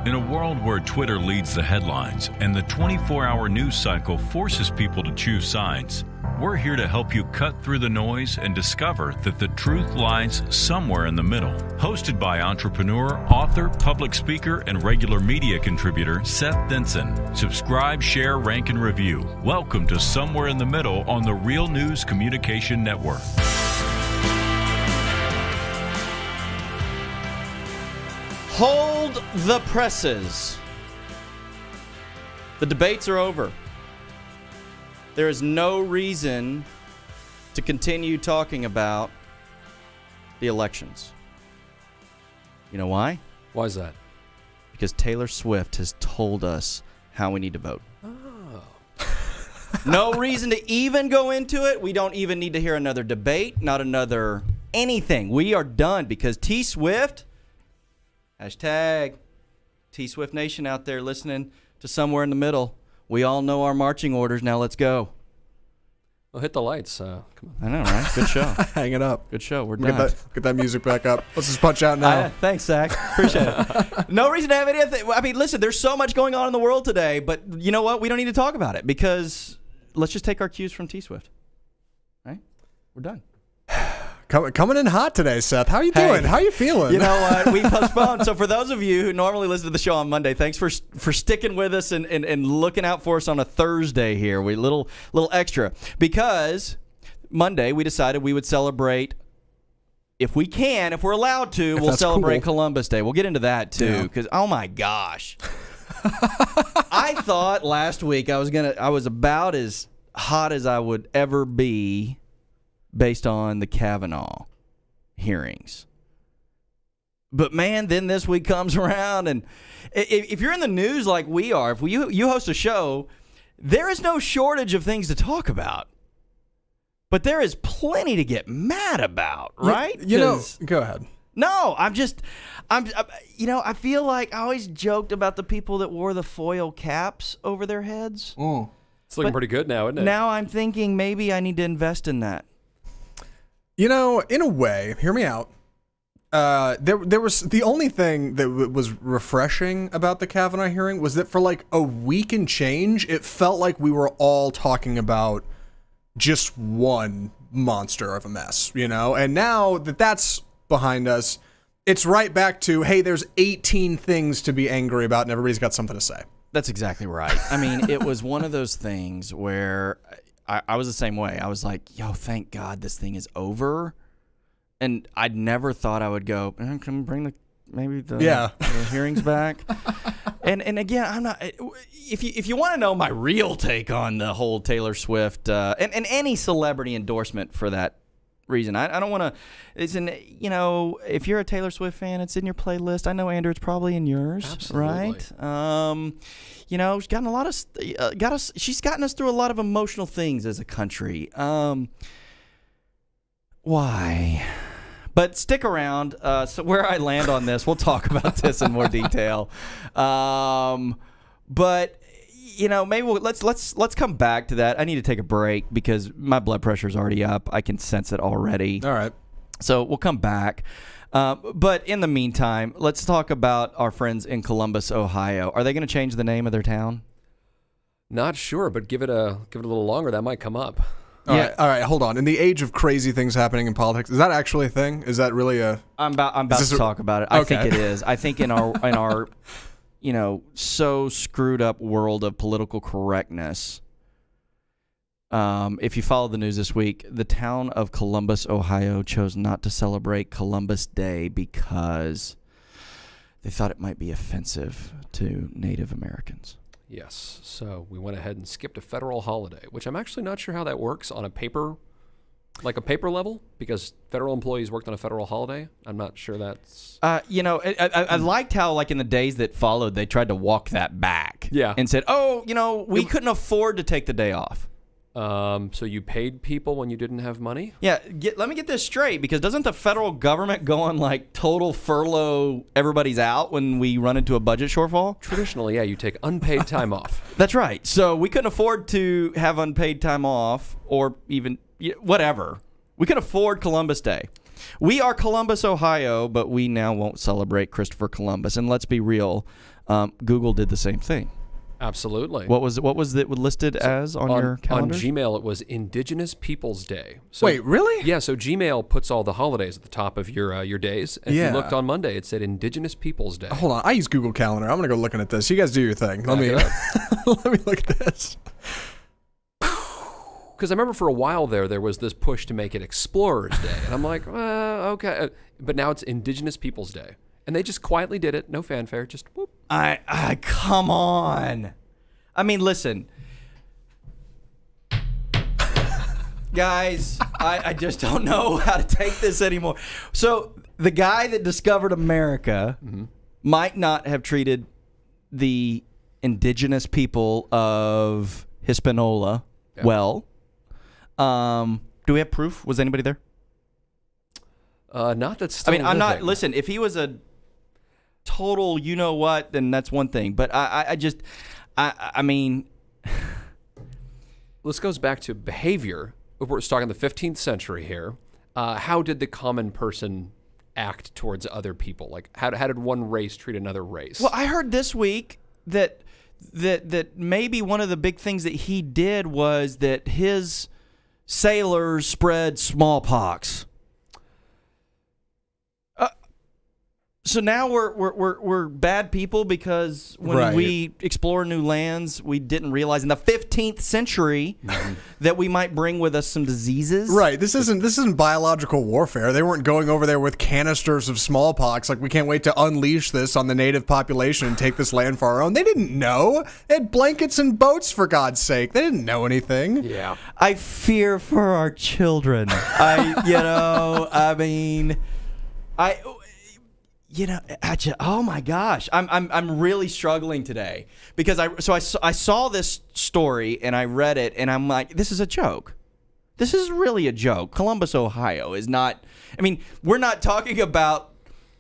In a world where Twitter leads the headlines and the 24-hour news cycle forces people to choose sides, we're here to help you cut through the noise and discover that the truth lies somewhere in the middle. Hosted by entrepreneur, author, public speaker, and regular media contributor Seth Denson. Subscribe, share, rank, and review. Welcome to Somewhere in the Middle on the Real News Communication Network. Hold the presses. The debates are over. There is no reason to continue talking about the elections. You know why? Why is that? Because Taylor Swift has told us how we need to vote. Oh. No reason to even go into it. We don't even need to hear another debate, not another anything. We are done because T Swift, hashtag T Swift Nation out there listening to Somewhere in the Middle. We all know our marching orders. Now let's go. Well, hit the lights. Come on. I know, right? Good show. Hang it up. Good show. We're done. Get that music back up. Let's just punch out now. Thanks, Zach. Appreciate it. No reason to have anything. I mean, listen, there's so much going on in the world today, but you know what? We don't need to talk about it because let's just take our cues from T Swift. Right? We're done. Coming in hot today, Seth. How you doing? How you feeling? You know what? We postponed. So for those of you who normally listen to the show on Monday, thanks for sticking with us and looking out for us on a Thursday here. We little extra because Monday we decided we would celebrate. If we can, if we're allowed to, we'll celebrate cool. Columbus Day. We'll get into that too because oh my gosh. I thought last week I was about as hot as I would ever be based on the Kavanaugh hearings. But man, then this week comes around, and if you're in the news like we are, if you host a show, there is no shortage of things to talk about. But there is plenty to get mad about, right? You know, go ahead. No, I feel like I always joked about the people that wore the foil caps over their heads. It's looking pretty good now, isn't it? Now I'm thinking maybe I need to invest in that. You know, in a way, hear me out. There was the only thing that was refreshing about the Kavanaugh hearing was that for like a week and change, it felt like we were all talking about just one monster of a mess, you know? And now that that's behind us, it's right back to, hey, there's 18 things to be angry about and everybody's got something to say. That's exactly right. I mean, it was one of those things where I was the same way. I was like, yo, thank God this thing is over. And I'd never thought I would go, can we bring the hearings back? and again, I'm not. If you want to know my real take on the whole Taylor Swift and any celebrity endorsement for that reason, I don't want to. It's if you're a Taylor Swift fan, it's in your playlist. I know, Andrew, it's probably in yours. Absolutely. Right? She's gotten a lot of she's gotten us through a lot of emotional things as a country. Why? But stick around. So where I land on this, we'll talk about this in more detail. But maybe let's come back to that. I need to take a break because my blood pressure is already up. I can sense it already. All right. So we'll come back. But in the meantime, let's talk about our friends in Columbus, Ohio. Are they going to change the name of their town? Not sure, but give it a little longer. That might come up. All right, hold on. In the age of crazy things happening in politics, is that actually a thing? Is that really a? I'm about to talk about it. I think it is. I think in our so screwed up world of political correctness. If you follow the news this week, the town of Columbus, Ohio, chose not to celebrate Columbus Day because they thought it might be offensive to Native Americans. Yes, so we went ahead and skipped a federal holiday, which I'm actually not sure how that works on a paper level, because federal employees worked on a federal holiday. I'm not sure that's... I liked how, like, in the days that followed, they tried to walk that back. Yeah. And said, we couldn't afford to take the day off. So you paid people when you didn't have money? Yeah, let me get this straight, because doesn't the federal government go on like total furlough, everybody's out when we run into a budget shortfall? Traditionally, yeah, you take unpaid time off. That's right. So we couldn't afford to have unpaid time off or even whatever. We could afford Columbus Day. We are Columbus, Ohio, but we now won't celebrate Christopher Columbus. And let's be real, Google did the same thing. Absolutely. What was it listed as on your calendar? On Gmail, it was Indigenous Peoples Day. So, Wait, really? Yeah, so Gmail puts all the holidays at the top of your days. And if you looked on Monday, it said Indigenous Peoples Day. Hold on, I use Google Calendar. I'm gonna go looking at this. You guys do your thing. Let me let me look at this. Because I remember for a while there was this push to make it Explorers Day, and I'm like, okay, but now it's Indigenous Peoples Day, and they just quietly did it, no fanfare, just whoop. I come on. I mean, listen. Guys, I just don't know how to take this anymore. So, the guy that discovered America might not have treated the indigenous people of Hispaniola well. Do we have proof? Was anybody there? Not that's still I mean, I'm not, listen, if he was a total you-know-what, then that's one thing. But I mean... This goes back to behavior. We're talking the 15th century here. How did the common person act towards other people? Like, how did one race treat another race? Well, I heard this week that maybe one of the big things that he did was that his sailors spread smallpox. So now we're bad people because when we explore new lands, we didn't realize in the 15th century that we might bring with us some diseases. Right. This isn't biological warfare. They weren't going over there with canisters of smallpox. Like, we can't wait to unleash this on the native population and take this land for our own. They didn't know. They had blankets and boats, for God's sake. They didn't know anything. Yeah. I fear for our children. Oh my gosh, I'm really struggling today because I saw this story and I read it and I'm like, this is a joke. This is really a joke. Columbus, Ohio is not. I mean, we're not talking about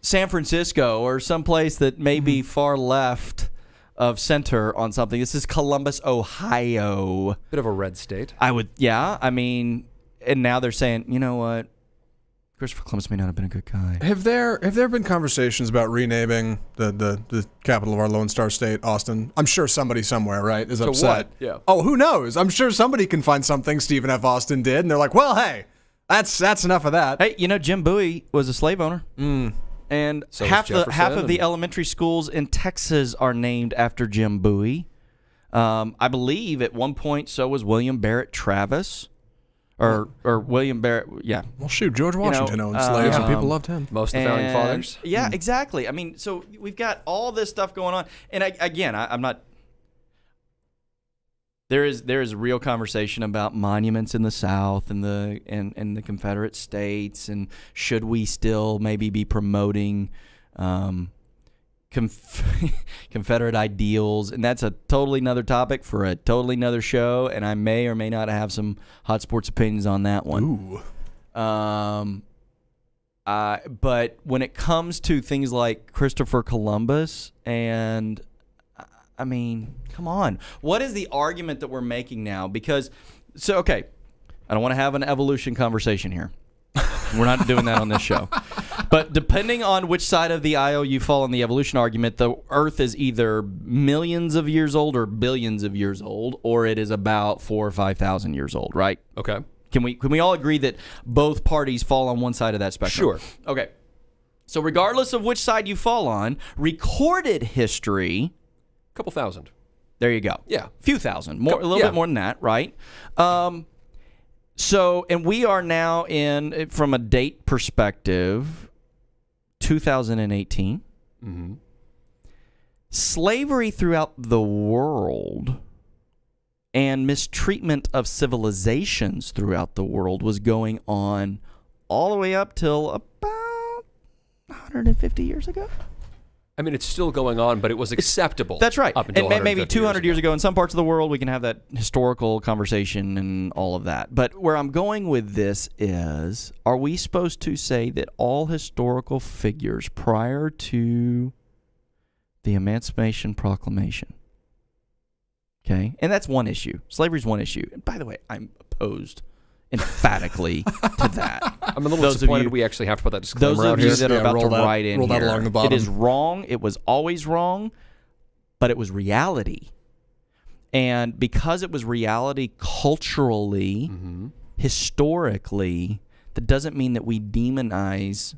San Francisco or someplace that may be far left of center on something. This is Columbus, Ohio. Bit of a red state. I mean, and now they're saying, you know what? Christopher Columbus may not have been a good guy. Have there been conversations about renaming the capital of our Lone Star State, Austin? I'm sure somebody somewhere, right, is upset. What? Yeah. Oh, who knows? I'm sure somebody can find something Stephen F. Austin did, and they're like, well, hey, that's enough of that. Hey, Jim Bowie was a slave owner. And So half was of the Jefferson. elementary schools in Texas are named after Jim Bowie. I believe at one point so was William Barrett Travis. Or William Barrett, yeah. Well, shoot, George Washington owned slaves, and people loved him. Most of the founding fathers. Yeah, exactly. I mean, so we've got all this stuff going on, and I'm not. There is a real conversation about monuments in the South and the Confederate States, and should we still maybe be promoting Confederate ideals, and that's a totally another topic for a totally another show, and I may or may not have some hot sports opinions on that one. Ooh. But when it comes to things like Christopher Columbus, and I mean, come on, what is the argument that we're making now? Because, okay, I don't want to have an evolution conversation here. We're not doing that on this show. But depending on which side of the aisle you fall in the evolution argument, the Earth is either millions of years old or billions of years old, or it is about 4,000 or 5,000 years old, right? Okay. Can we all agree that both parties fall on one side of that spectrum? Sure. Okay. So regardless of which side you fall on, recorded history, Couple thousand. there you go. Yeah. Few thousand, a little bit more than that, right? So, and we are now in, from a date perspective, 2018. Mm-hmm. Slavery throughout the world and mistreatment of civilizations throughout the world was going on all the way up till about 150 years ago. I mean, it's still going on, but it was acceptable. That's right. Up until And maybe 150 200 years ago in some parts of the world, we can have that historical conversation and all of that. But where I'm going with this is, are we supposed to say that all historical figures prior to the Emancipation Proclamation, okay, and that's one issue. Slavery is one issue. And by the way, I'm opposed emphatically to that. I'm a little disappointed we actually have to put that disclaimer Those out of here. you that are about to write in roll that here, along the bottom. it is wrong. It was always wrong, but it was reality. And because it was reality culturally, historically, that doesn't mean that we demonize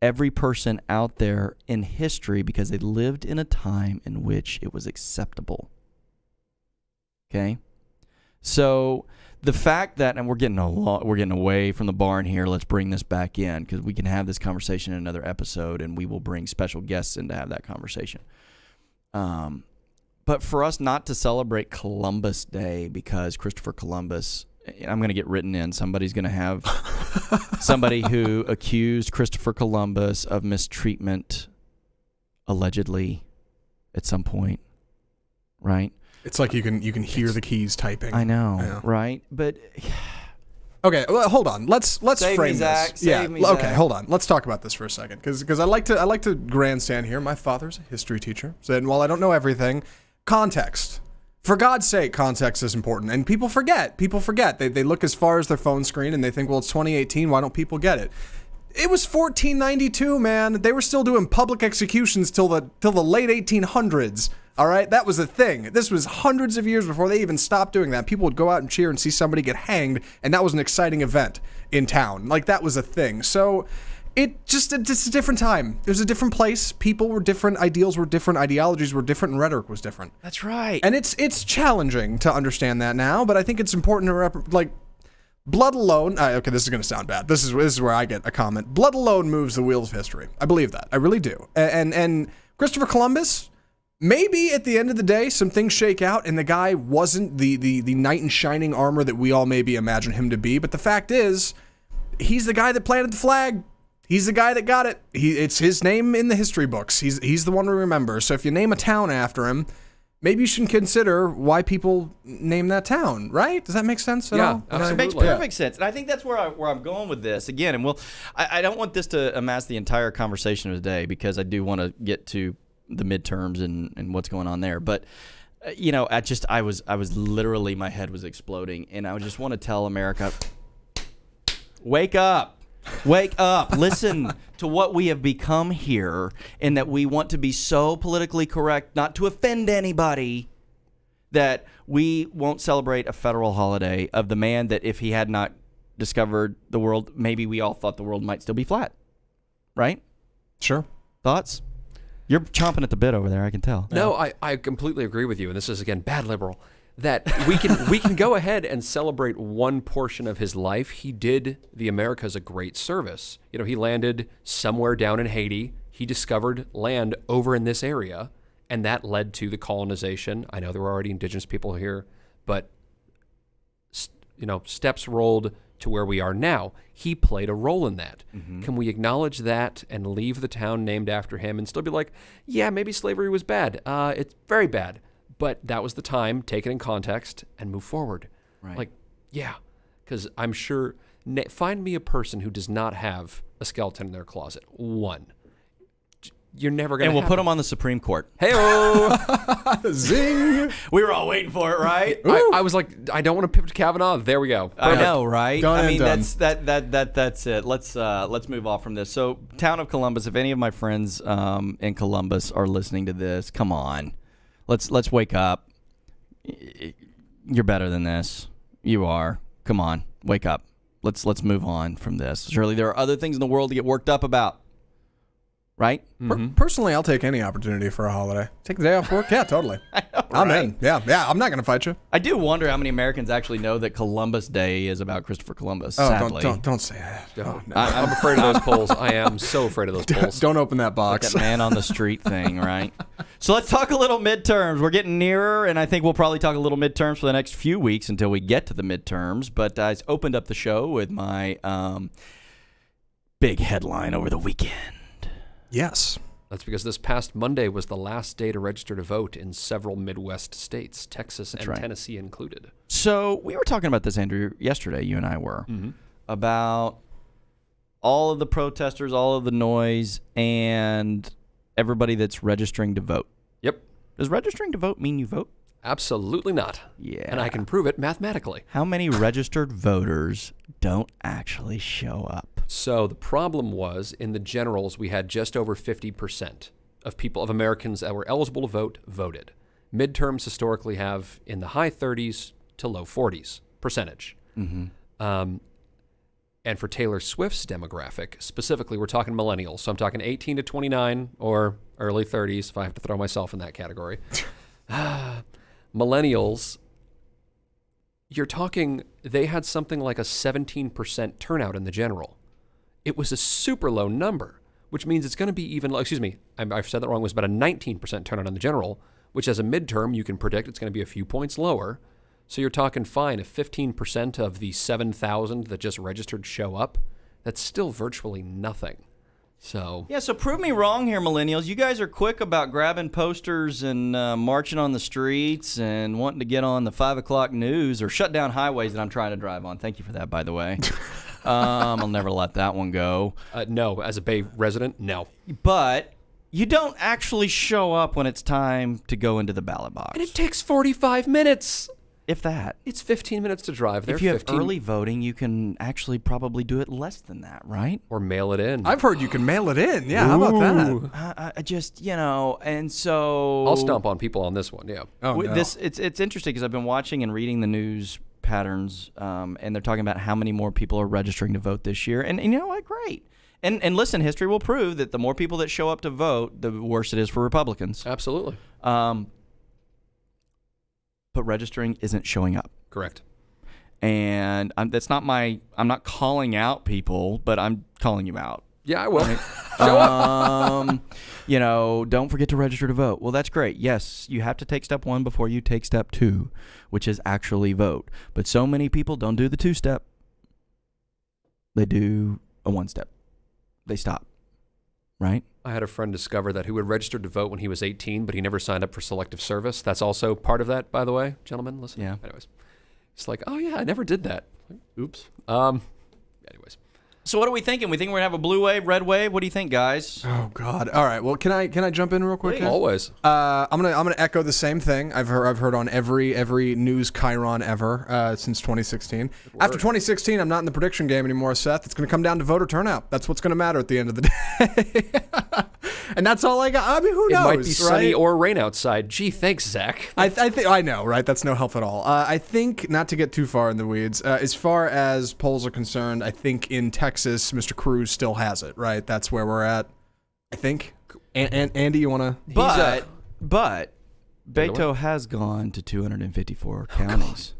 every person out there in history because they lived in a time in which it was acceptable. Okay? So the fact that, and we're getting away from the barn here, let's bring this back in because we can have this conversation in another episode and we will bring special guests in to have that conversation. But for us not to celebrate Columbus Day because Christopher Columbus, I'm going to get written in. Somebody's going to have somebody who accused Christopher Columbus of mistreatment, allegedly, at some point, right? It's like you can hear the keys typing. I know, right? But okay, well, hold on. Let's Save frame me, Zach. this. Save me, okay, Zach. hold on. Let's talk about this for a second because I like to grandstand here. My father's a history teacher, so and while I don't know everything, context. For God's sake, context is important. And people forget. They look as far as their phone screen and they think, well, it's 2018. Why don't people get it? It was 1492, man. They were still doing public executions till the late 1800s. All right? That was a thing. This was hundreds of years before they even stopped doing that. People would go out and cheer and see somebody get hanged, and that was an exciting event in town. Like, that was a thing. So it's a different time. It was a different place. People were different. Ideals were different. Ideologies were different. And rhetoric was different. that's right. And it's challenging to understand that now, but I think it's important to blood alone. Okay, this is going to sound bad. This is where I get a comment. Blood alone moves the wheels of history. I believe that. I really do. And Christopher Columbus, maybe at the end of the day, some things shake out, and the guy wasn't the knight in shining armor that we all maybe imagine him to be. But the fact is, he's the guy that planted the flag. He's the guy that got it. It's his name in the history books. He's the one we remember. So if you name a town after him, maybe you should consider why people name that town, right? Does that make sense at all? Absolutely. It makes perfect sense. And I think that's where I'm going with this. Again, and I don't want this to amass the entire conversation of the day because I do want to get to the midterms and what's going on there. But I was literally, my head was exploding, and I just want to tell America, wake up. Wake up. Listen to what we have become here, and that we want to be so politically correct, not to offend anybody, that we won't celebrate a federal holiday of the man that if he had not discovered the world, maybe we all thought the world might still be flat. Right? Sure. Thoughts? You're chomping at the bit over there, I can tell. No, I completely agree with you, and this is, again, bad liberal, that we can go ahead and celebrate one portion of his life. He did the Americas a great service. He landed somewhere down in Haiti. He discovered land over in this area, and that led to the colonization. I know there were already indigenous people here, but steps rolled to where we are now. He played a role in that. Mm-hmm. Can we acknowledge that and leave the town named after him and still be like, yeah, maybe slavery was bad. It's very bad. But that was the time, take it in context, and move forward. Right. Because I'm sure, find me a person who does not have a skeleton in their closet. One. You're never going to. And we'll put them on the Supreme Court. Hey-oh! Zing! We were all waiting for it, right? I was like, I don't want to pivot to Kavanaugh. There we go. I know, right? Done. That's it. Let's move off from this. So, town of Columbus. If any of my friends in Columbus are listening to this, come on. Let's wake up. You're better than this. You are. Come on, wake up. Let's move on from this. Surely there are other things in the world to get worked up about. Right? Mm-hmm. Personally, I'll take any opportunity for a holiday. Take the day off work? Yeah, totally. I'm in. Yeah, I'm not going to fight you. I do wonder how many Americans actually know that Columbus Day is about Christopher Columbus. Oh, sadly. don't say that. No. I'm afraid of those polls. I am so afraid of those polls. Don't open that box. That man on the street thing, right? So let's talk a little midterms. We're getting nearer, and I think we'll probably talk a little midterms for the next few weeks until we get to the midterms. But I opened up the show with my big headline over the weekend. Yes. That's because this past Monday was the last day to register to vote in several Midwest states, Texas and Tennessee included. So we were talking about this, Andrew, yesterday, you and I were, about all of the protesters, all of the noise, and everybody that's registering to vote. Yep. Does registering to vote mean you vote? Absolutely not. Yeah. And I can prove it mathematically. How many registered voters don't actually show up? So the problem was, in the generals, we had just over 50% of Americans that were eligible to vote voted. Midterms historically have in the high 30s to low 40s percentage. And for Taylor Swift's demographic, specifically, we're talking millennials. So I'm talking 18 to 29 or early 30s, if I have to throw myself in that category. Millennials, you're talking, they had something like a 17% turnout in the general. It was a super low number, which means it's going to be even low. Excuse me, I've said that wrong. It was about a 19% turnout in the general, which as a midterm, you can predict it's going to be a few points lower. So you're talking fine, if 15% of the 7,000 that just registered show up, that's still virtually nothing. So Yeah, so prove me wrong here, millennials. You guys are quick about grabbing posters and marching on the streets and wanting to get on the 5 o'clock news or shut down highways that I'm trying to drive on. Thank you for that, by the way. I'll never let that one go. no, as a Bay resident, no. But you don't actually show up when it's time to go into the ballot box. And it takes 45 minutes. If that. It's 15 minutes to drive. If you have early voting, you can actually probably do it less than that, right? Or mail it in. I've heard you can mail it in. Yeah, how about that? I just, and so I'll stomp on people on this one, yeah. Oh, no. It's interesting because I've been watching and reading the news patterns, and they're talking about how many more people are registering to vote this year. And you know what? Great. And listen, history will prove that the more people that show up to vote, the worse it is for Republicans. Absolutely. But registering isn't showing up. Correct. And I'm not calling out people, but I'm calling you out. Yeah, I will. Show up. Don't forget to register to vote. Well, that's great. Yes, you have to take step 1 before you take step 2, which is actually vote. But so many people don't do the 2-step. They do a 1-step. They stop. Right? I had a friend discover that who had registered to vote when he was 18, but he never signed up for selective service. That's also part of that, by the way, gentlemen. Listen. Yeah. Anyways, it's like, oh yeah, I never did that. Oops. Anyways. So what are we thinking? We think we're gonna have a blue wave, red wave? What do you think, guys? Oh God! All right. Well, can I jump in real quick? Please. Always. I'm gonna echo the same thing. I've heard on every news chyron ever since 2016. After 2016, I'm not in the prediction game anymore, Seth. It's gonna come down to voter turnout. That's what's gonna matter at the end of the day. And that's all I got. I mean, who knows? It might be sunny right? or rain outside. Gee, thanks, Zach. I think I know, right? That's no help at all. I think, not to get too far in the weeds, as far as polls are concerned, I think in Texas, Mr. Cruz still has it, right? That's where we're at, I think. And Andy, you want to? But Beto has gone to 254 counties.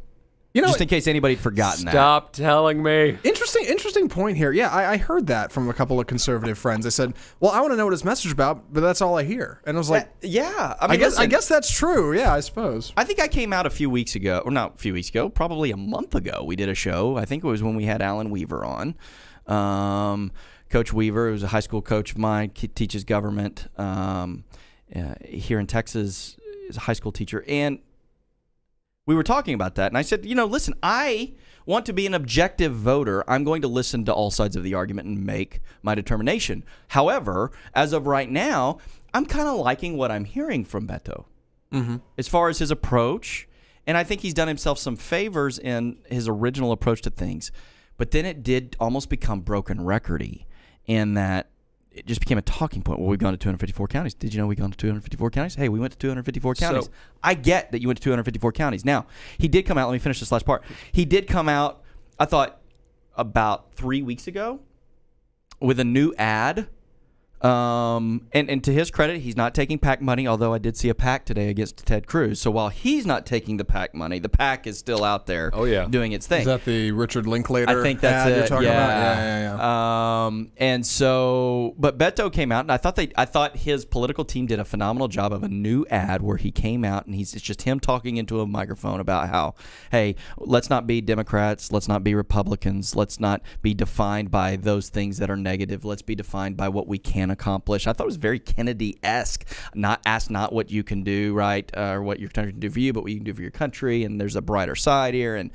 Just in case anybody had forgotten that. Stop telling me. Interesting point here. Yeah, I heard that from a couple of conservative friends. They said, "Well, I want to know what his message about, but that's all I hear." And I was like, "Yeah, I guess that's true. Yeah, I suppose." I think I came out a few weeks ago, or not a few weeks ago, probably a month ago. We did a show. I think it was when we had Alan Weaver on. Coach Weaver, who's a high school coach of mine, teaches government here in Texas. Is a high school teacher, and we were talking about that, and I said, listen, I want to be an objective voter. I'm going to listen to all sides of the argument and make my determination. However, as of right now, I'm kind of liking what I'm hearing from Beto as far as his approach, and I think he's done himself some favors in his original approach to things. But then it did almost become broken record-y in that it just became a talking point. Well, we've gone to 254 counties. Did you know we've gone to 254 counties? Hey, we went to 254 counties. So, I get that you went to 254 counties. Now, he did come out. Let me finish this last part. He did come out, I thought, about 3 weeks ago with a new ad. And to his credit, he's not taking PAC money, although I did see a PAC today against Ted Cruz. So while he's not taking the PAC money, the PAC is still out there doing its thing. Is that the Richard Linklater I think that's ad it. you're talking about? Yeah. And so, but Beto came out, and I thought his political team did a phenomenal job of a new ad where he came out, and it's just him talking into a microphone about how, hey, let's not be Democrats, let's not be Republicans, let's not be defined by those things that are negative. Let's be defined by what we can accomplish. I thought it was very Kennedy-esque. Ask not what you can do, right, or what your country can do for you, but what you can do for your country. And there's a brighter side here, and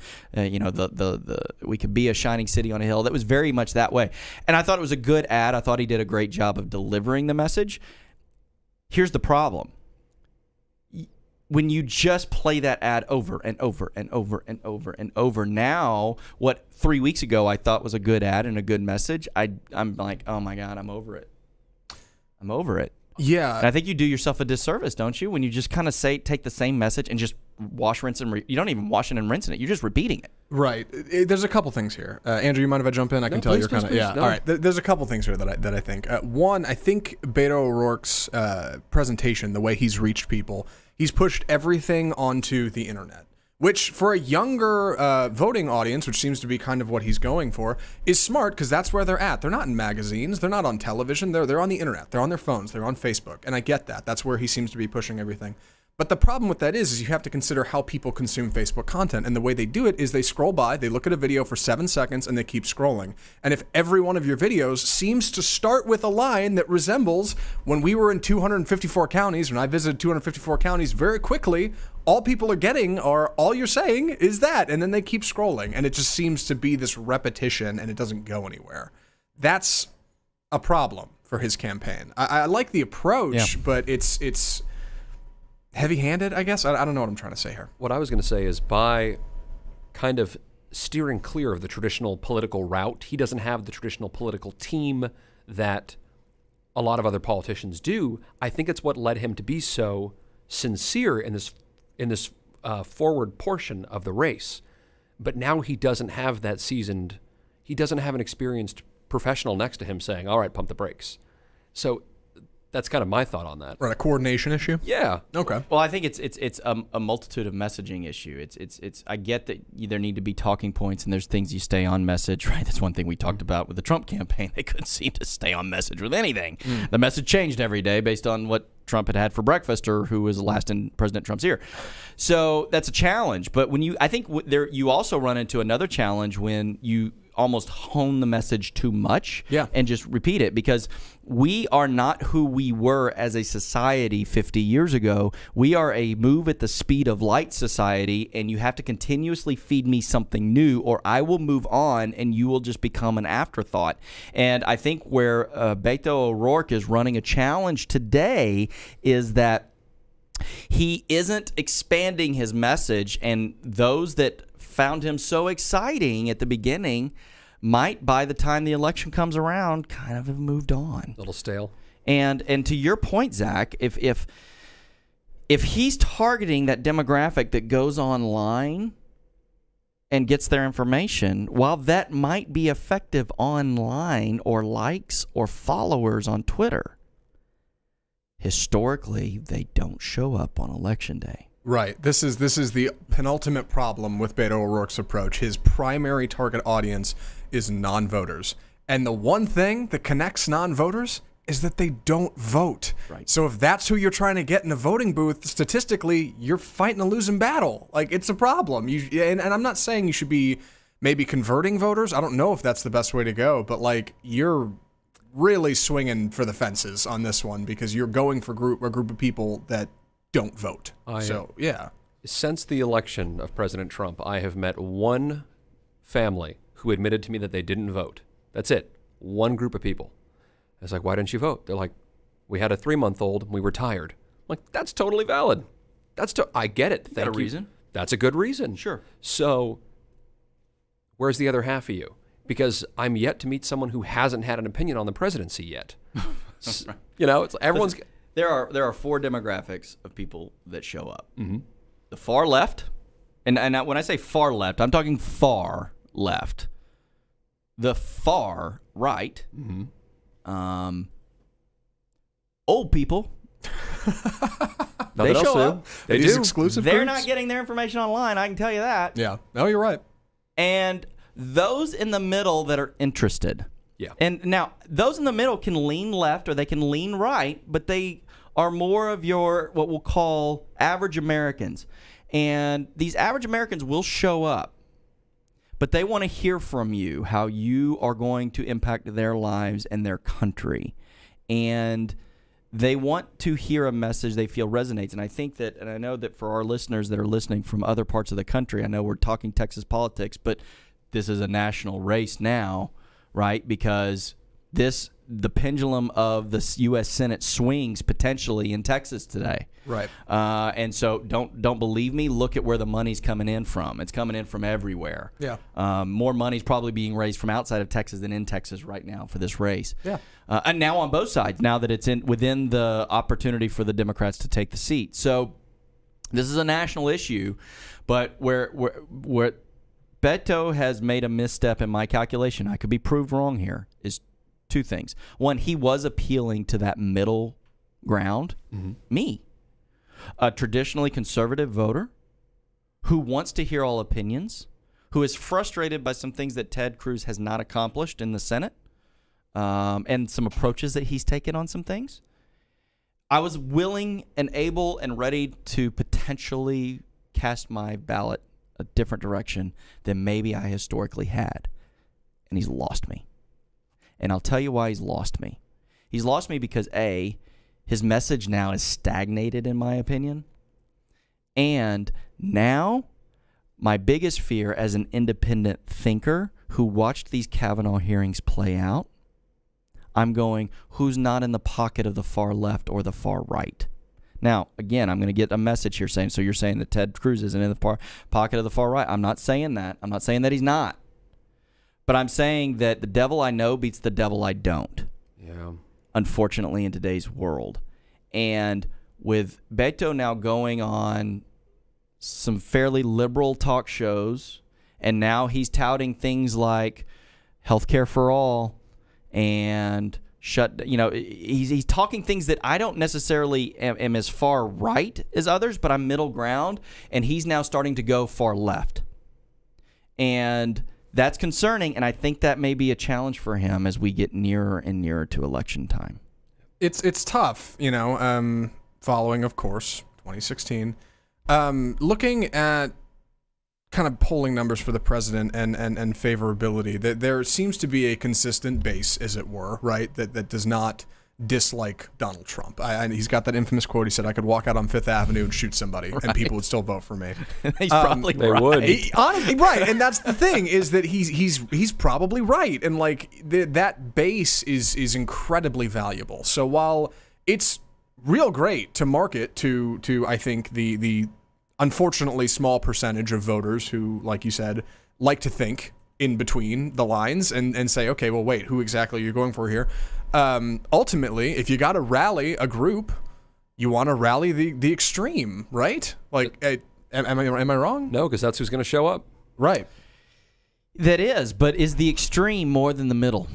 we could be a shining city on a hill. That was very much that way. And I thought it was a good ad. I thought he did a great job of delivering the message. Here's the problem. when you just play that ad over and over and over and over and over, now what 3 weeks ago I thought was a good ad and a good message, I'm like, oh my God, I'm over it. I'm over it. Yeah. And I think you do yourself a disservice, don't you, when you just kind of take the same message and just wash, rinse, and you don't even wash it and rinsing it. You're just repeating it. Right. There's a couple things here. Andrew, you mind if I jump in? I can tell you're kind of... Yeah. No. All right. There's a couple things here that I think. One, I think Beto O'Rourke's presentation, the way he's reached people, he's pushed everything onto the internet, which for a younger voting audience, which seems to be kind of what he's going for, is smart because that's where they're at. They're not in magazines. They're not on television. They're on the internet. They're on their phones. They're on Facebook. And I get that. That's where he seems to be pushing everything. But the problem with that is you have to consider how people consume Facebook content. And the way they do it is they scroll by, they look at a video for 7 seconds, and they keep scrolling. And if every one of your videos seems to start with a line that resembles when we were in 254 counties, when I visited 254 counties very quickly, all people are getting or all you're saying is that. And then they keep scrolling. And it just seems to be this repetition, and it doesn't go anywhere. That's a problem for his campaign. I like the approach, but it's heavy-handed, I guess. I don't know what I'm trying to say here. What I was going to say is by kind of steering clear of the traditional political route, he doesn't have the traditional political team that a lot of other politicians do. I think it's what led him to be so sincere in this forward portion of the race. But now he doesn't have that he doesn't have an experienced professional next to him saying, all right, pump the brakes. So that's kind of my thought on that. Right, a coordination issue? Yeah. Okay. Well, I think it's a multitude of messaging issue. It's I get that there need to be talking points and there's things you stay on message, right? That's one thing we talked about with the Trump campaign. They couldn't seem to stay on message with anything. The message changed every day based on what Trump had for breakfast or who was last in President Trump's ear. So that's a challenge. But when I think you also run into another challenge when you almost hone the message too much and just repeat it, because we are not who we were as a society 50 years ago. We are a move at the speed of light society, and you have to continuously feed me something new or I will move on and you will just become an afterthought. And I think where Beto O'Rourke is running a challenge today is that he isn't expanding his message, and those that found him so exciting at the beginning might, by the time the election comes around, kind of have moved on. A little stale. And to your point, Zach, if he's targeting that demographic that goes online and gets their information, while that might be effective online or likes or followers on Twitter, historically they don't show up on election day. Right. This is the penultimate problem with Beto O'Rourke's approach. His primary target audience is non-voters. And the one thing that connects non-voters is that they don't vote. Right. So if that's who you're trying to get in a voting booth, statistically, you're fighting a losing battle. Like, it's a problem. And I'm not saying you should be maybe converting voters. I don't know if that's the best way to go, but like, you're really swinging for the fences on this one because you're going for a group of people that don't vote. Since the election of President Trump, I have met one family who admitted to me that they didn't vote. That's it. One group of people. I was like, why didn't you vote? They're like, we had a 3-month-old and we were tired. I'm like, that's totally valid. I get it. Thank you. Reason? That's a good reason. Sure. So where's the other half of you? Because I'm yet to meet someone who hasn't had an opinion on the presidency yet. You know, it's everyone's... There are 4 demographics of people that show up. Mm-hmm. The far left, and when I say far left, I'm talking far left. The far right, old people. They show up. They do. Exclusive They're groups? not getting their information online, I can tell you that. Yeah. No, you're right. And those in the middle that are interested. Yeah. And now, those in the middle can lean left or they can lean right, but they are more of your, what we'll call average Americans. And these average Americans will show up, but they want to hear from you how you are going to impact their lives and their country. And they want to hear a message they feel resonates. And I think that, and I know that for our listeners that are listening from other parts of the country, I know we're talking Texas politics, but this is a national race now, right? Because the pendulum of the U.S. Senate swings potentially in Texas today. Right. And so don't believe me. Look at where the money's coming in from. It's coming in from everywhere. Yeah. More money's probably being raised from outside of Texas than in Texas right now for this race. Yeah. And now on both sides, now that it's within the opportunity for the Democrats to take the seat. So this is a national issue, but where Beto has made a misstep in my calculation, I could be proved wrong here, is two things. One, he was appealing to that middle ground, me, a traditionally conservative voter who wants to hear all opinions, who is frustrated by some things that Ted Cruz has not accomplished in the Senate, and some approaches that he's taken on some things. I was willing and able and ready to potentially cast my ballot a different direction than maybe I historically had. And he's lost me. And I'll tell you why he's lost me. He's lost me because, A, his message now is stagnated, in my opinion. And now, my biggest fear as an independent thinker who watched these Kavanaugh hearings play out, I'm going, who's not in the pocket of the far left or the far right? Now, again, I'm going to get a message here saying, so you're saying that Ted Cruz isn't in the pocket of the far right. I'm not saying that. I'm not saying that he's not. But I'm saying that the devil I know beats the devil I don't. Yeah. Unfortunately, in today's world. And with Beto now going on some fairly liberal talk shows, and now he's touting things like healthcare for all, and he's talking things that I don't necessarily am as far right as others, but I'm middle ground, and he's now starting to go far left. And that's concerning, and I think that may be a challenge for him as we get nearer and nearer to election time. It's tough, following, of course, 2016. Looking at kind of polling numbers for the president and favorability, that there seems to be a consistent base, as it were, right, that does not dislike Donald Trump. He's got that infamous quote. He said, I could walk out on Fifth Avenue and shoot somebody, and people would still vote for me. He's probably they right. would. Honestly, right, and that's the thing, is that he's probably right, and that base is incredibly valuable. So while it's real great to market to I think the unfortunately small percentage of voters who, like you said, like to think in between the lines and say, okay, well, wait, who exactly are you going for here? Ultimately, if you got to rally a group, you want to rally the extreme, right? Am I wrong? No, because that's who's going to show up. Right. That is, but is the extreme more than the middle?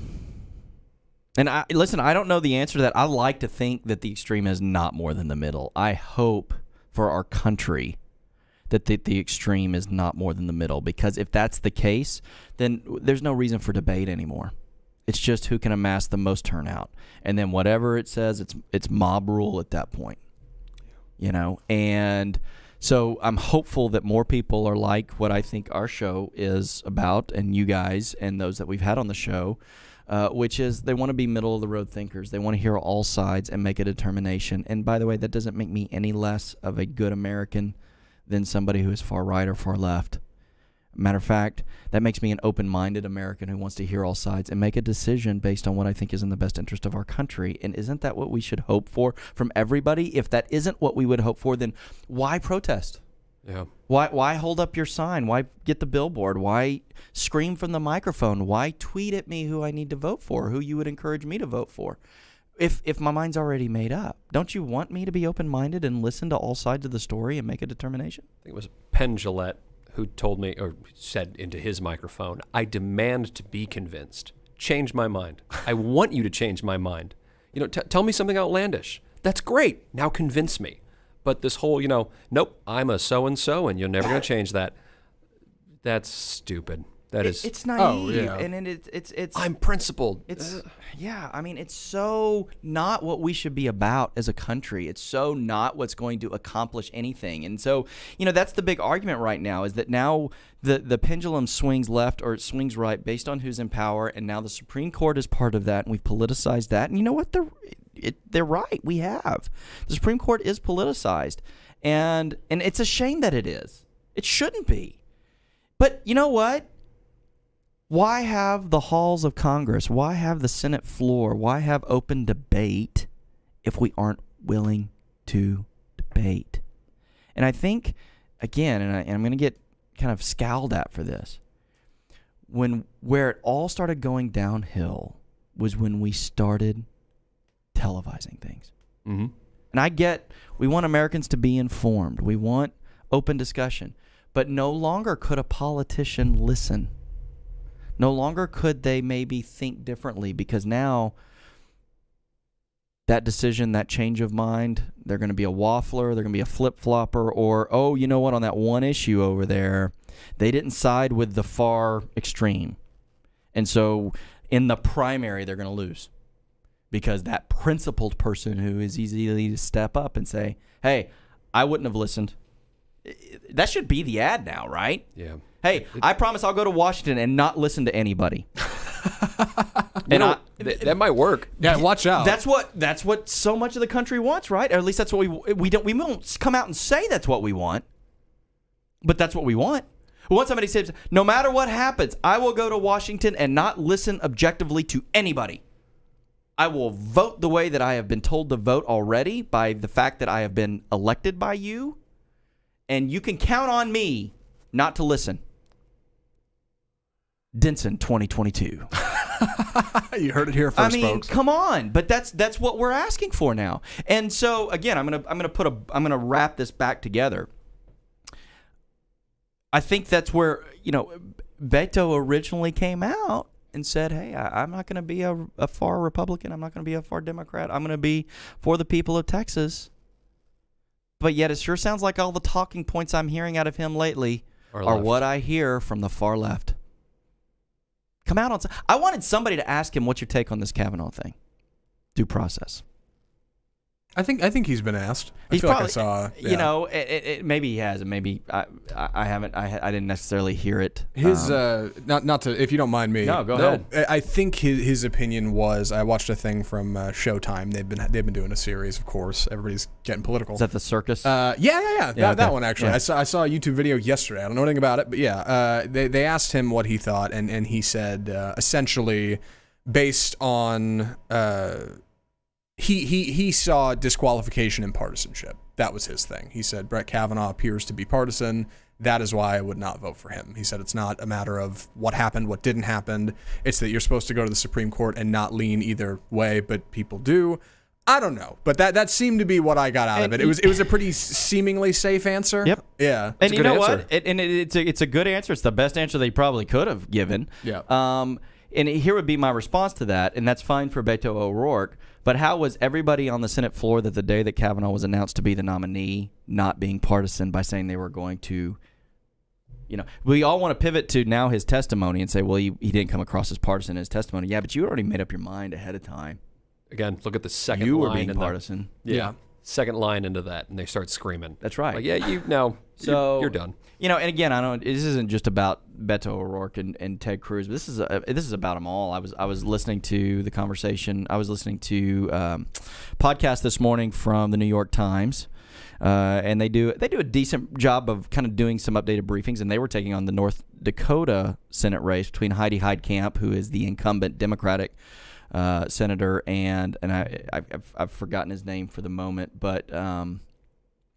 And listen, I don't know the answer to that. I like to think that the extreme is not more than the middle. I hope for our country that the extreme is not more than the middle, because if that's the case, then there's no reason for debate anymore. It's just who can amass the most turnout, and then whatever it says, it's mob rule at that point. And so I'm hopeful that more people are like what I think our show is about, and you guys and those that we've had on the show, which is they want to be middle of the road thinkers. They want to hear all sides and make a determination. And by the way, that doesn't make me any less of a good American than somebody who is far right or far left. Matter of fact, that makes me an open-minded American who wants to hear all sides and make a decision based on what I think is in the best interest of our country. And isn't that what we should hope for from everybody? If that isn't what we would hope for, then why protest? Yeah. Why hold up your sign? Why get the billboard? Why scream from the microphone? Why tweet at me who I need to vote for, who you would encourage me to vote for? If my mind's already made up, don't you want me to be open-minded and listen to all sides of the story and make a determination? I think it was Penn Jillette who told me, or said into his microphone, I demand to be convinced. Change my mind. I want you to change my mind. Tell me something outlandish. That's great. Now convince me. But this whole, nope, I'm a so-and-so and you're never going to change that. That's stupid. It's naive, and it's I'm principled. It's it's so not what we should be about as a country. It's so not what's going to accomplish anything. And so, that's the big argument right now, is that now the pendulum swings left or it swings right based on who's in power, and now the Supreme Court is part of that, and we've politicized that. And you know what? They're right. We have. The Supreme Court is politicized, and it's a shame that it is. It shouldn't be. But you know what? Why have the halls of Congress? Why have the Senate floor? Why have open debate if we aren't willing to debate? And I think, again, and I'm going to get kind of scowled at for this, where it all started going downhill was when we started televising things. Mm-hmm. And I get, we want Americans to be informed. We want open discussion. But no longer could a politician listen. No longer could they maybe think differently, because now that decision, that change of mind, they're going to be a waffler, they're going to be a flip-flopper, or, oh, you know what, on that one issue over there, they didn't side with the far extreme. And so in the primary, they're going to lose, because that principled person who is easy to step up and say, hey, I wouldn't have listened. That should be the ad now, right? Yeah. Hey, I promise I'll go to Washington and not listen to anybody. That might work. Yeah, watch out. That's what so much of the country wants, right? Or at least that's what we won't come out and say that's what we want, but that's what we want. Once somebody says, no matter what happens, I will go to Washington and not listen objectively to anybody. I will vote the way that I have been told to vote already by the fact that I have been elected by you, and you can count on me not to listen. Denson 2022. You heard it here first, I mean, folks. come on, but that's what we're asking for now. And so again, I'm gonna wrap this back together. I think that's where, Beto originally came out and said, hey, I'm not going to be a far Republican. I'm not going to be a far Democrat. I'm going to be for the people of Texas. But yet it sure sounds like all the talking points I'm hearing out of him lately are what I hear from the far left. Come out on. I wanted somebody to ask him, what's your take on this Kavanaugh thing? Due process. I think he's been asked. He's I feel probably, like I saw. Maybe he has, and maybe I haven't. I didn't necessarily hear it. His not to, if you don't mind me. No, go ahead. I think his opinion was, I watched a thing from Showtime. They've been doing a series, of course. Everybody's getting political. Is that the circus? Yeah. That one actually. Yeah. I saw a YouTube video yesterday. I don't know anything about it, but yeah. They asked him what he thought, and he said essentially based on. He saw disqualification in partisanship. That was his thing. He said Brett Kavanaugh appears to be partisan. That is why I would not vote for him. He said it's not a matter of what happened, what didn't happen. It's that you're supposed to go to the Supreme Court and not lean either way, but people do. I don't know, but that seemed to be what I got out of it. It was a pretty seemingly safe answer. Yep. Yeah. And you know answer. what? It's a good answer. It's the best answer they probably could have given. Yeah. And here would be my response to that, and that's fine for Beto O'Rourke, but how was everybody on the Senate floor that the day that Kavanaugh was announced to be the nominee not being partisan by saying they were going to, we all want to pivot to now his testimony and say, well, he didn't come across as partisan in his testimony. Yeah, but you already made up your mind ahead of time. Again, look at the second You line. were being in partisan. Yeah. Second line into that, and they start screaming. That's right. Like, yeah, you're done. And again, I don't. This isn't just about Beto O'Rourke and Ted Cruz, but this is about them all. I was listening to the conversation. I was listening to podcast this morning from the New York Times, and they do a decent job of kind of doing some updated briefings. And they were taking on the North Dakota Senate race between Heidi Heitkamp, who is the incumbent Democratic senator, and I've forgotten his name for the moment, but.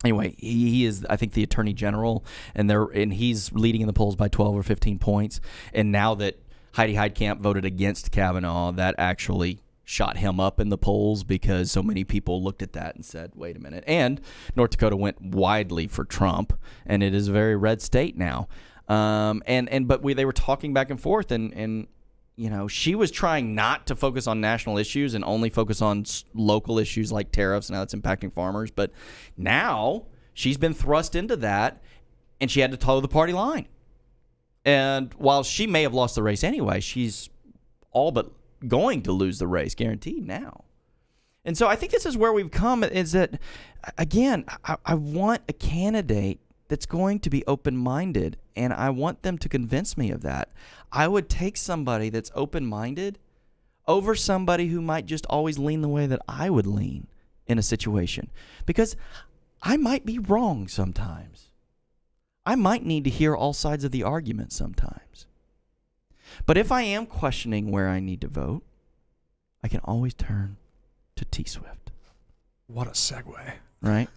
Anyway, he is, I think, the Attorney General, and he's leading in the polls by 12 or 15 points. And now that Heidi Heitkamp voted against Kavanaugh, that actually shot him up in the polls because so many people looked at that and said, wait a minute. And North Dakota went widely for Trump, and it is a very red state now. But they were talking back and forth, and she was trying not to focus on national issues and only focus on local issues like tariffs and how that's impacting farmers. But now she's been thrust into that, and she had to toe the party line. And while she may have lost the race anyway, she's all but going to lose the race, guaranteed now. And so I think this is where we've come, is that, again, I want a candidate that's going to be open-minded, and I want them to convince me of that. I would take somebody that's open-minded over somebody who might just always lean the way that I would lean in a situation, because I might be wrong sometimes. I might need to hear all sides of the argument sometimes. But if I am questioning where I need to vote, I can always turn to T-Swift. What a segue. Right?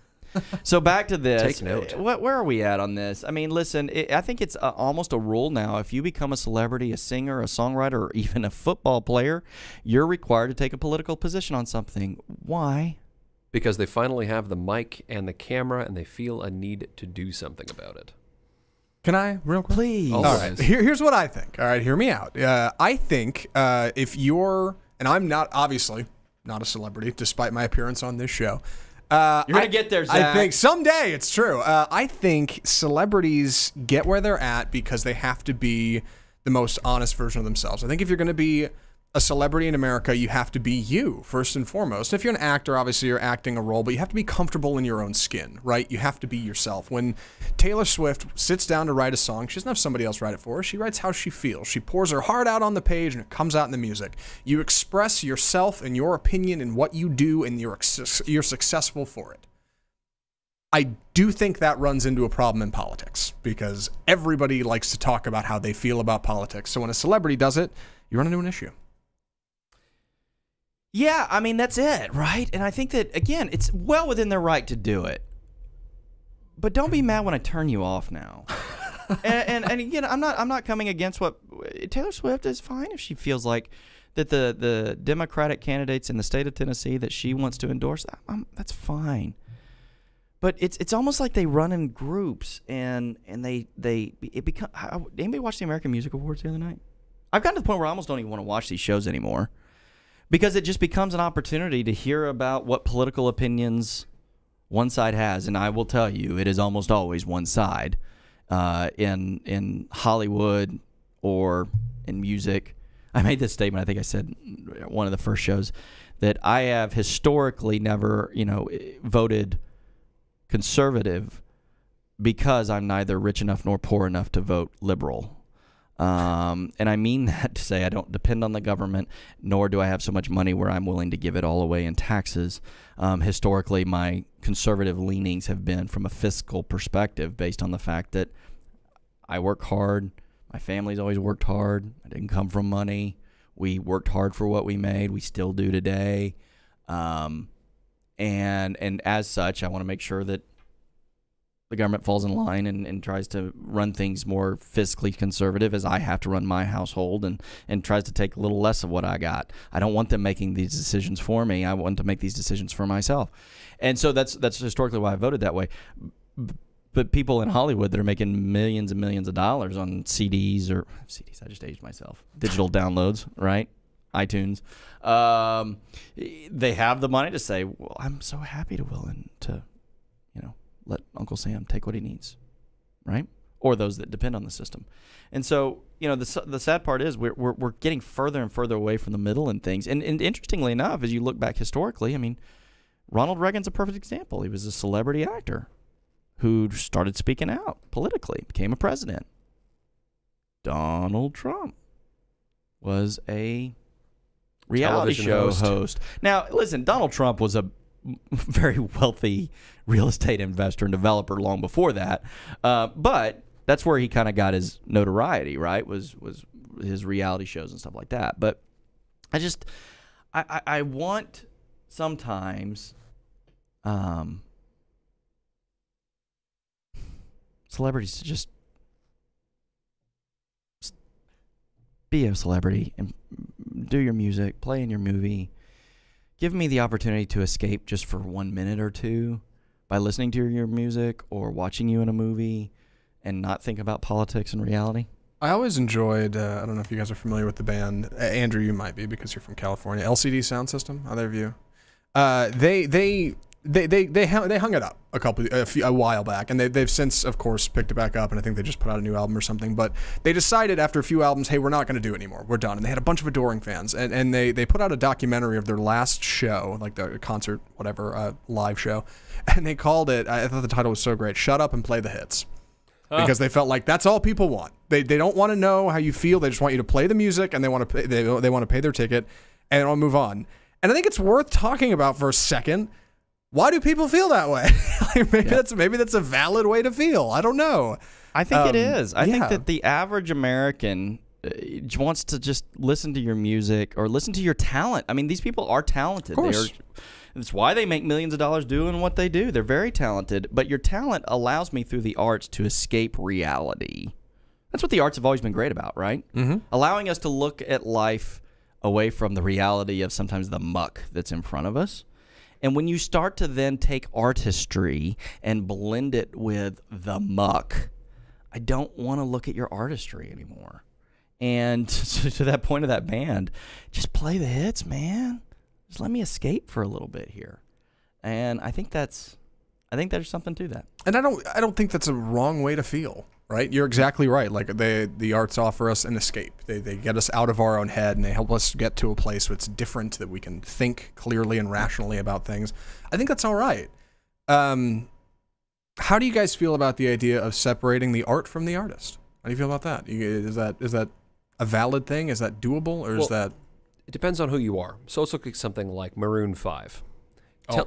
So back to this. Take note. Where are we at on this? I mean, listen, I think it's almost a rule now. If you become a celebrity, a singer, a songwriter, or even a football player, you're required to take a political position on something. Why? Because they finally have the mic and the camera, and they feel a need to do something about it. Can I, real quick? Please. All All right. Here's what I think. All right, hear me out. I think if you're, and I'm not, obviously, not a celebrity, despite my appearance on this show. You're going to get there, Zach. I think someday, it's true. I think celebrities get where they're at because they have to be the most honest version of themselves. I think if you're going to be a celebrity in America, you have to be you, first and foremost. If you're an actor, obviously you're acting a role, but you have to be comfortable in your own skin, right? You have to be yourself. When Taylor Swift sits down to write a song, she doesn't have somebody else write it for her. She writes how she feels. She pours her heart out on the page, and it comes out in the music. You express yourself and your opinion and what you do, and you're successful for it. I do think that runs into a problem in politics because everybody likes to talk about how they feel about politics. So when a celebrity does it, you run into an issue. Yeah, I mean, that's it, right? And I think that, again, it's well within their right to do it. But don't be mad when I turn you off now. and again, I'm not coming against what Taylor Swift is fine if she feels like that the Democratic candidates in the state of Tennessee that she wants to endorse, that's fine. But it's almost like they run in groups and it become. Anybody watch the American Music Awards the other night? I've gotten to the point where I almost don't even want to watch these shows anymore. Because it just becomes an opportunity to hear about what political opinions one side has. And I will tell you, it is almost always one side in Hollywood or in music. I made this statement, I think I said one of the first shows, that I have historically never, voted conservative because I'm neither rich enough nor poor enough to vote liberal. And I mean that to say I don't depend on the government, nor do I have so much money where I'm willing to give it all away in taxes. Historically, my conservative leanings have been from a fiscal perspective based on the fact that I work hard. My family's always worked hard. I didn't come from money. We worked hard for what we made. We still do today. And as such, I want to make sure that the government falls in line and tries to run things more fiscally conservative as I have to run my household and tries to take a little less of what I got. I don't want them making these decisions for me. I want to make these decisions for myself. And so that's historically why I voted that way. But people in Hollywood that are making millions and millions of dollars on CDs, I just aged myself, digital downloads, right? iTunes. They have the money to say, well, I'm so happy to willing to, let Uncle Sam take what he needs, right? Or those that depend on the system. And so, the sad part is we're getting further and further away from the middle and things. And interestingly enough, as you look back historically, I mean, Ronald Reagan's a perfect example. He was a celebrity actor who started speaking out politically, became a president. Donald Trump was a reality show host. Now, listen, Donald Trump was a very wealthy real estate investor and developer long before that. But that's where he kind of got his notoriety, right? Was his reality shows and stuff like that. But I want sometimes celebrities to just be a celebrity and do your music, play in your movie. Give me the opportunity to escape just for 1 minute or two by listening to your music or watching you in a movie and not think about politics and reality. I always enjoyed, I don't know if you guys are familiar with the band. Andrew, you might be because you're from California. LCD Sound System, other of you. They hung it up a while back, and they've since, of course, picked it back up, and I think they just put out a new album or something. But they decided after a few albums, hey, we're not going to do it anymore. We're done. And they had a bunch of adoring fans, and they put out a documentary of their last show, like the concert, whatever, live show, and they called it, I thought the title was so great, Shut Up and Play the Hits. Because they felt like that's all people want. They don't want to know how you feel. They just want you to play the music, and they want to pay, they want to pay their ticket, and they'll move on. And I think it's worth talking about for a second. Why do people feel that way? Maybe that's a valid way to feel. I don't know. I think it is. I think that the average American wants to just listen to your music or listen to your talent. I mean, these people are talented. Of course. It's why they make millions of dollars doing what they do. They're very talented. But your talent allows me through the arts to escape reality. That's what the arts have always been great about, right? Mm-hmm. Allowing us to look at life away from the reality of sometimes the muck that's in front of us. And when you start to then take artistry and blend it with the muck, I don't want to look at your artistry anymore. And to that point of that band, just play the hits, man. Just let me escape for a little bit here. And I think there's something to that. And I don't think that's a wrong way to feel, right? You're exactly right. Like the arts offer us an escape. They get us out of our own head, and they help us get to a place that's different, that we can think clearly and rationally about things. I think that's all right. How do you guys feel about the idea of separating the art from the artist? How do you feel about that? Is that a valid thing? Is that doable, or is that... It depends on who you are. So let's look at something like Maroon 5.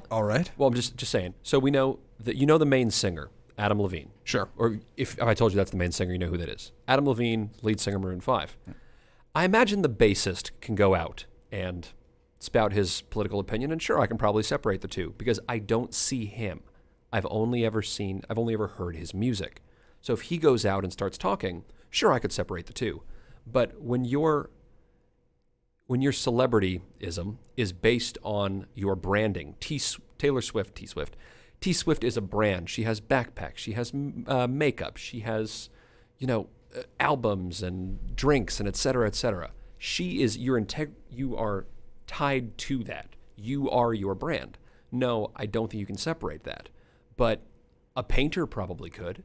All right. Well, I'm just saying. So we know that the main singer, Adam Levine. Sure. Or if I told you that's the main singer, you know who that is. Adam Levine, lead singer, Maroon 5. Yeah. I imagine the bassist can go out and spout his political opinion, and sure, I can probably separate the two because I don't see him. I've only ever heard his music. So if he goes out and starts talking, sure, I could separate the two. But when your celebrityism is based on your branding, T Swift is a brand. She has backpacks. She has makeup. She has, albums and drinks and et cetera, et cetera. She is you are tied to that. You are your brand. No, I don't think you can separate that. But a painter probably could,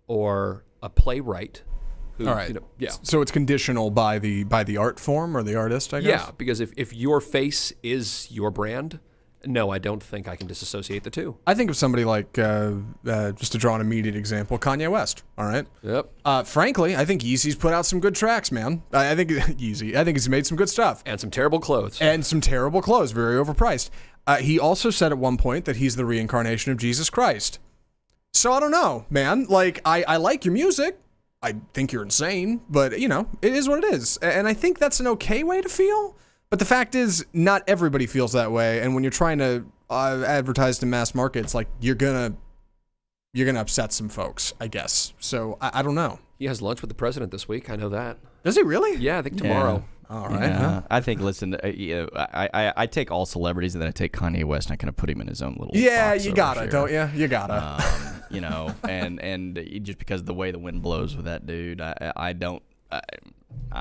or a playwright. Who, all right. So it's conditional by the art form or the artist, I guess? Yeah, because if your face is your brand, no, I don't think I can disassociate the two. I think of somebody like, just to draw an immediate example, Kanye West, all right? Yep. Frankly, I think Yeezy's put out some good tracks, man. I think he's made some good stuff. And some terrible clothes. Very overpriced. He also said at one point that he's the reincarnation of Jesus Christ. So I don't know, man. Like, I like your music. I think you're insane, but, it is what it is. And I think that's an okay way to feel. But the fact is, not everybody feels that way. And when you're trying to advertise to mass markets, like, you're gonna upset some folks, I guess. So I don't know. He has lunch with the president this week. I know that. Does he really? Yeah, I think tomorrow. Yeah. All right. Yeah. I think, listen, I take all celebrities and then I take Kanye West and I kind of put him in his own little box you gotta, here. Don't you? You gotta. And just because of the way the wind blows with that dude, I don't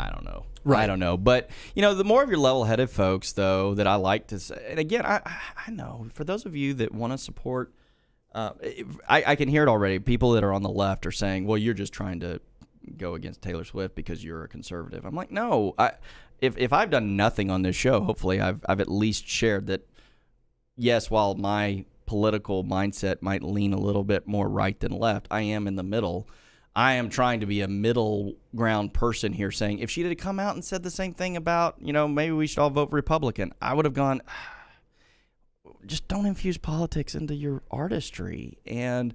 know. Right. I don't know. But, the more of your level-headed folks, though, that I like to say, and again, I know, for those of you that want to support, I can hear it already. People that are on the left are saying, well, you're just trying to go against Taylor Swift because you're a conservative. I'm like, no. If I've done nothing on this show, hopefully I've at least shared that, yes, while my political mindset might lean a little bit more right than left, I am in the middle. I am trying to be a middle ground person here, saying if she had come out and said the same thing about, maybe we should all vote Republican, I would have gone, just don't infuse politics into your artistry and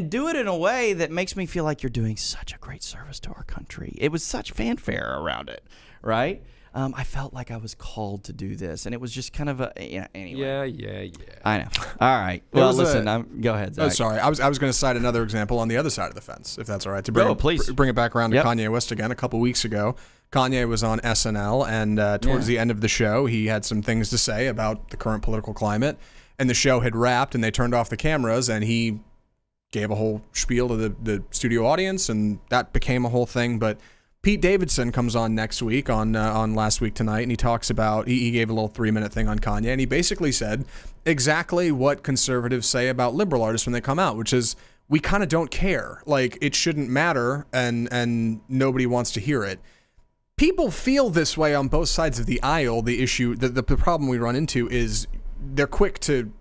do it in a way that makes me feel like you're doing such a great service to our country. It was such fanfare around it, right? I felt like I was called to do this, and it was just kind of anyway. Yeah. I know. All right. Well, listen, go ahead, Zach. Oh, sorry. I was going to cite another example on the other side of the fence, if that's all right. To bring it back around to Kanye West again. A couple weeks ago, Kanye was on SNL, and towards the end of the show, he had some things to say about the current political climate, and the show had wrapped, and they turned off the cameras, and he gave a whole spiel to the studio audience, and that became a whole thing, but Pete Davidson comes on next week on Last Week Tonight, and he talks about, he gave a little 3-minute thing on Kanye, and he basically said exactly what conservatives say about liberal artists when they come out, which is, we kind of don't care. Like, it shouldn't matter, and nobody wants to hear it. People feel this way on both sides of the aisle. The issue, the problem we run into is they're quick to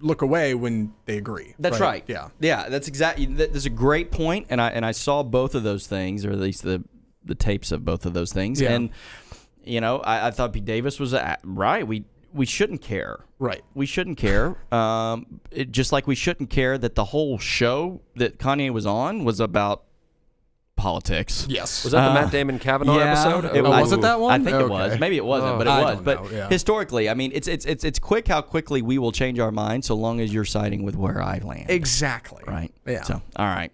look away when they agree. That's right. Yeah. That's exactly. That's a great point, and I saw both of those things, or at least the tapes of both of those things. Yeah. And I thought Pete Davis was right. We shouldn't care. Right. We shouldn't care. Just like we shouldn't care that the whole show that Kanye was on was about politics. Yes. Was that the Matt Damon Kavanaugh episode? Was it that one? I think it Okay. was. Maybe it wasn't, but it I was. don't But know, yeah. historically, I mean, it's quick how quickly we will change our mind so long as you're siding with where I land. Exactly. Right. Yeah. So, all right.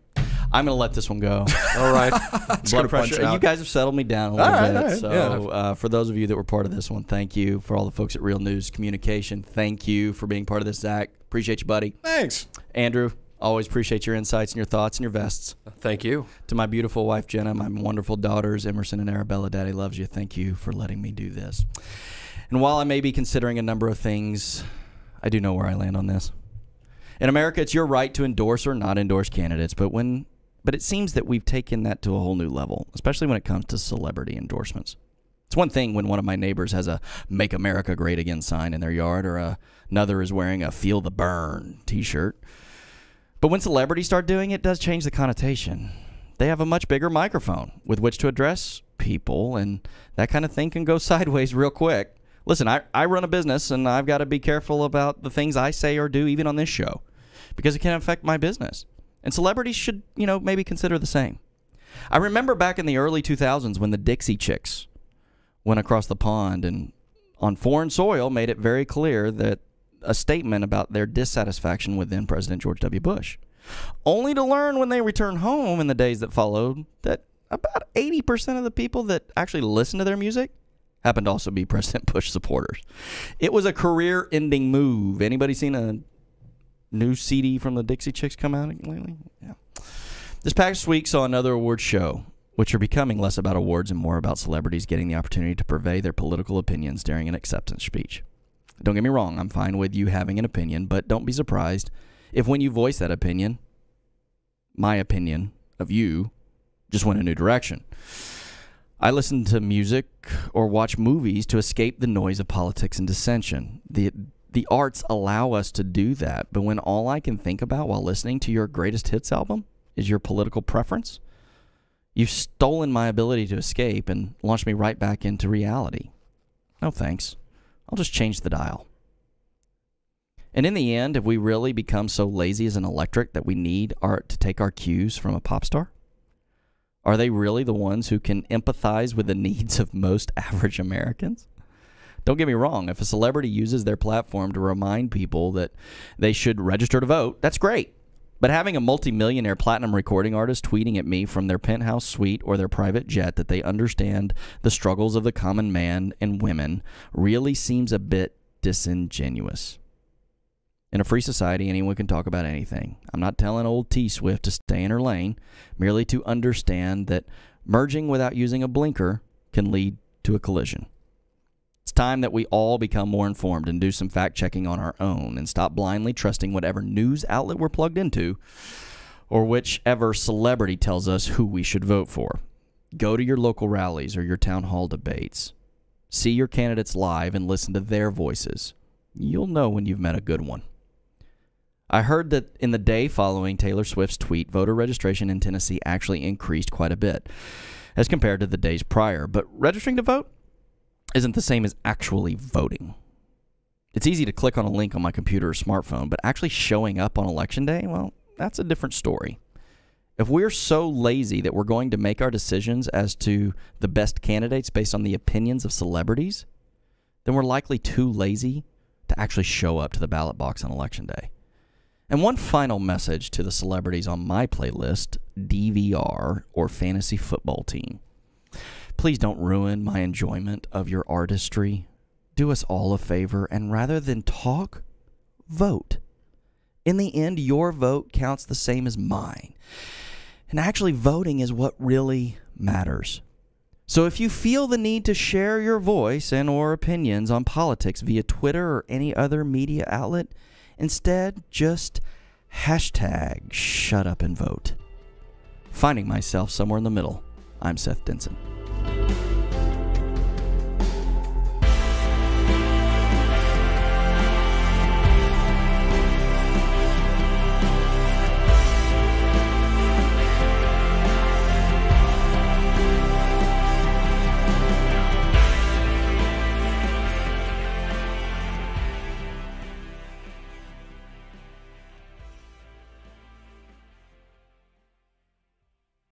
I'm going to let this one go. All right. Blood pressure. You guys have settled me down a little bit. All right, So, for those of you that were part of this one, thank you. For all the folks at Real News Communication, thank you for being part of this, Zach. Appreciate you, buddy. Thanks. Andrew, always appreciate your insights and your thoughts and your vests. Thank you. To my beautiful wife, Jenna, my wonderful daughters, Emerson and Arabella, Daddy loves you. Thank you for letting me do this. And while I may be considering a number of things, I do know where I land on this. In America, it's your right to endorse or not endorse candidates, but it seems that we've taken that to a whole new level, especially when it comes to celebrity endorsements. It's one thing when one of my neighbors has a Make America Great Again sign in their yard, or another is wearing a Feel the Burn t-shirt. But when celebrities start doing it, it does change the connotation. They have a much bigger microphone with which to address people, and that kind of thing can go sideways real quick. Listen, I run a business, and I've got to be careful about the things I say or do, even on this show, because it can affect my business. And celebrities should, maybe consider the same. I remember back in the early 2000s when the Dixie Chicks went across the pond and on foreign soil made it very clear that a statement about their dissatisfaction with then President George W. Bush, only to learn when they returned home in the days that followed that about 80% of the people that actually listened to their music happened to also be President Bush supporters. It was a career-ending move. Anybody seen a new CD from the Dixie Chicks come out lately? Yeah. This past week saw another award show, which are becoming less about awards and more about celebrities getting the opportunity to purvey their political opinions during an acceptance speech. Don't get me wrong, I'm fine with you having an opinion, but don't be surprised if when you voice that opinion, my opinion of you just went a new direction. I listen to music or watch movies to escape the noise of politics and dissension. The arts allow us to do that, but when all I can think about while listening to your greatest hits album is your political preference, you've stolen my ability to escape and launched me right back into reality. No thanks. I'll just change the dial. And in the end, have we really become so lazy as an electorate that we need to take our cues from a pop star? Are they really the ones who can empathize with the needs of most average Americans? Don't get me wrong, if a celebrity uses their platform to remind people that they should register to vote, that's great. But having a multimillionaire platinum recording artist tweeting at me from their penthouse suite or their private jet that they understand the struggles of the common man and women really seems a bit disingenuous. In a free society, anyone can talk about anything. I'm not telling old T Swift to stay in her lane, merely to understand that merging without using a blinker can lead to a collision. It's time that we all become more informed and do some fact-checking on our own and stop blindly trusting whatever news outlet we're plugged into or whichever celebrity tells us who we should vote for. Go to your local rallies or your town hall debates. See your candidates live and listen to their voices. You'll know when you've met a good one. I heard that in the day following Taylor Swift's tweet, voter registration in Tennessee actually increased quite a bit as compared to the days prior. But registering to vote isn't the same as actually voting. It's easy to click on a link on my computer or smartphone, but actually showing up on Election Day, well, that's a different story. If we're so lazy that we're going to make our decisions as to the best candidates based on the opinions of celebrities, then we're likely too lazy to actually show up to the ballot box on Election Day. And one final message to the celebrities on my playlist, DVR, or fantasy football team. Please don't ruin my enjoyment of your artistry. Do us all a favor, and rather than talk, vote. In the end, your vote counts the same as mine. And actually, voting is what really matters. So if you feel the need to share your voice and or opinions on politics via Twitter or any other media outlet, instead, just hashtag shut up and vote. Finding myself somewhere in the middle, I'm Seth Denson.